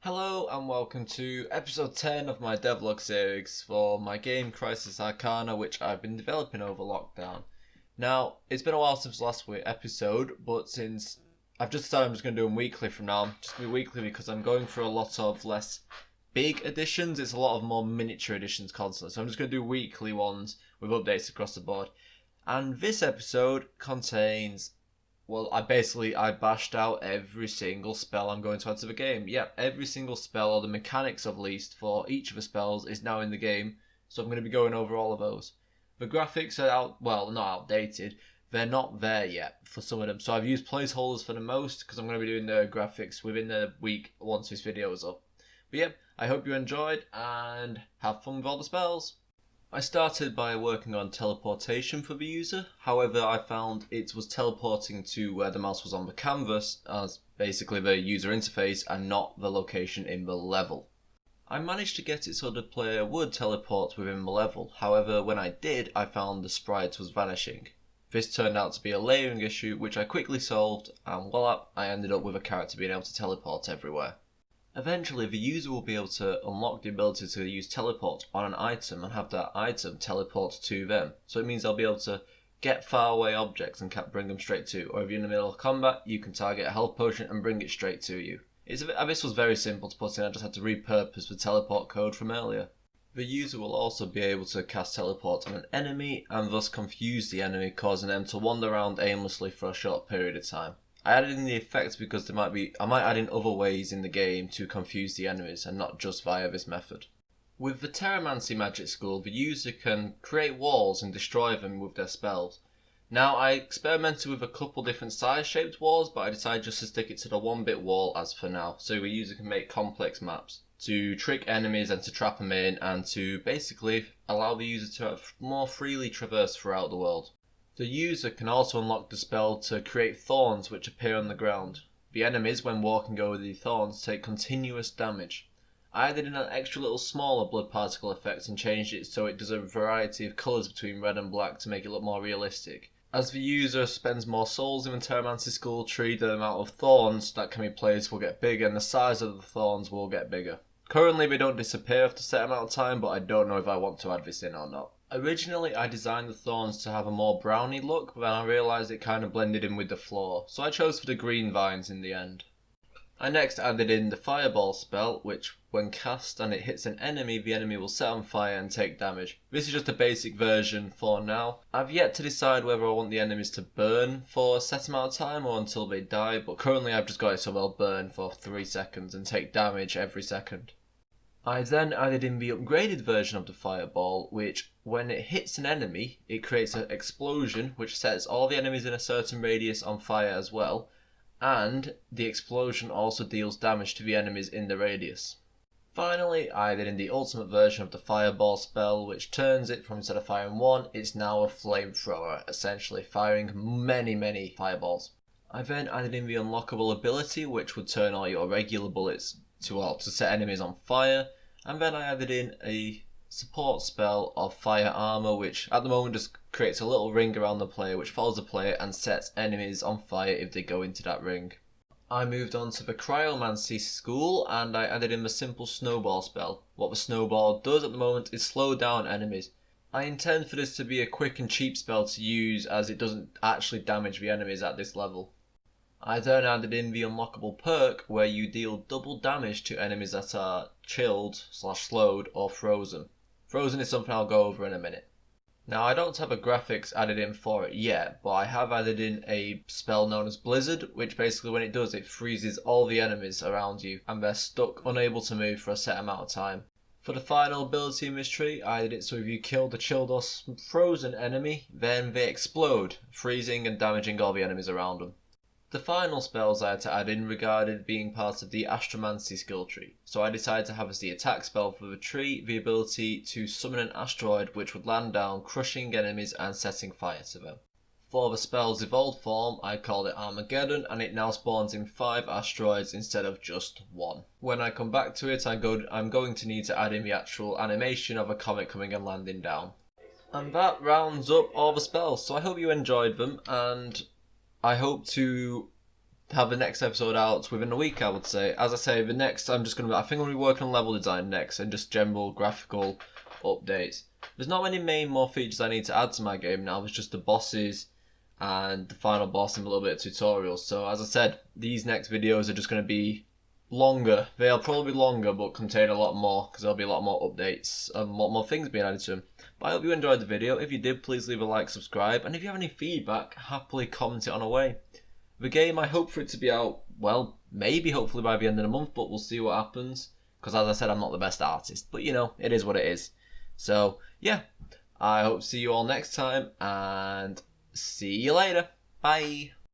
Hello and welcome to episode 10 of my devlog series for my game Arcana, which I've been developing over lockdown. Now, it's been a while since last week's episode, but since I've just decided I'm just going to do them weekly from now, just going to be weekly because I'm going for a lot of less big editions. It's a lot of more miniature editions constantly, so I'm just going to do weekly ones with updates across the board. And this episode contains I bashed out every single spell I'm going to add to the game. Yep, every single spell, or the mechanics at least, for each of the spells is now in the game, so I'm going to be going over all of those. The graphics are not outdated, they're not there yet for some of them, so I've used placeholders for the most, because I'm going to be doing the graphics within the week once this video is up. But yep, I hope you enjoyed, and have fun with all the spells. I started by working on teleportation for the user, however I found it was teleporting to where the mouse was on the canvas as basically the user interface and not the location in the level. I managed to get it so the player would teleport within the level, however when I did I found the sprite was vanishing. This turned out to be a layering issue which I quickly solved, and voila, I ended up with a character being able to teleport everywhere. Eventually, the user will be able to unlock the ability to use teleport on an item and have that item teleport to them. So it means they'll be able to get far away objects and bring them straight to you. Or if you're in the middle of combat, you can target a health potion and bring it straight to you. This was very simple to put in, I just had to repurpose the teleport code from earlier. The user will also be able to cast teleport on an enemy and thus confuse the enemy, causing them to wander around aimlessly for a short period of time. I added in the effects because I might add in other ways in the game to confuse the enemies and not just via this method. With the Terramancy magic school, the user can create walls and destroy them with their spells. Now, I experimented with a couple different size shaped walls, but I decided just to stick it to the 1-bit wall as for now, so the user can make complex maps to trick enemies and to trap them in and to basically allow the user to more freely traverse throughout the world. The user can also unlock the spell to create thorns which appear on the ground. The enemies, when walking over the thorns, take continuous damage. I added in an extra little smaller blood particle effect and changed it so it does a variety of colours between red and black to make it look more realistic. As the user spends more souls in the Terramancy school tree, the amount of thorns that can be placed will get bigger and the size of the thorns will get bigger. Currently they don't disappear after a set amount of time, but I don't know if I want to add this in or not. Originally I designed the thorns to have a more browny look, but then I realised it kind of blended in with the floor, so I chose for the green vines in the end. I next added in the fireball spell, which when cast and it hits an enemy, the enemy will set on fire and take damage. This is just a basic version for now. I've yet to decide whether I want the enemies to burn for a set amount of time or until they die, but currently I've just got it so they'll burn for 3 seconds and take damage every second. I then added in the upgraded version of the fireball, which when it hits an enemy, it creates an explosion which sets all the enemies in a certain radius on fire as well, and the explosion also deals damage to the enemies in the radius. Finally, I added in the ultimate version of the fireball spell, which turns it from instead of firing one, it's now a flamethrower, essentially firing many fireballs. I then added in the unlockable ability, which would turn all your regular bullets to set enemies on fire, and then I added in a support spell of fire armor, which at the moment just creates a little ring around the player which follows the player and sets enemies on fire if they go into that ring. I moved on to the Cryomancy school and I added in the simple snowball spell. What the snowball does at the moment is slow down enemies. I intend for this to be a quick and cheap spell to use as it doesn't actually damage the enemies at this level. I then added in the unlockable perk where you deal double damage to enemies that are chilled/slowed or frozen. Frozen is something I'll go over in a minute. Now I don't have a graphics added in for it yet, but I have added in a spell known as Blizzard, which basically when it does it freezes all the enemies around you and they're stuck unable to move for a set amount of time. For the final ability in this tree, I did it so if you kill the chilled or frozen enemy, then they explode, freezing and damaging all the enemies around them. The final spells I had to add in regarded being part of the Astromancy skill tree, so I decided to have as the attack spell for the tree the ability to summon an asteroid which would land down, crushing enemies and setting fire to them. For the spell's evolved form, I called it Armageddon, and it now spawns in 5 asteroids instead of just 1. When I come back to it, I'm going to need to add in the actual animation of a comet coming and landing down. And that rounds up all the spells, so I hope you enjoyed them, and I hope to have the next episode out within a week, I would say. As I say, the next I think I'm going to be working on level design next and just general graphical updates. There's not many more features I need to add to my game now. There's just the bosses and the final boss and a little bit of tutorials. So as I said, these next videos are just going to be longer. They'll probably be longer but contain a lot more because there'll be a lot more updates and a lot more things being added to them. But I hope you enjoyed the video. If you did, please leave a like, subscribe, and if you have any feedback, happily comment it on away. The game, I hope for it to be out, well, maybe hopefully by the end of the month, but we'll see what happens. Because as I said, I'm not the best artist, but you know, it is what it is. So, yeah, I hope to see you all next time, and see you later. Bye.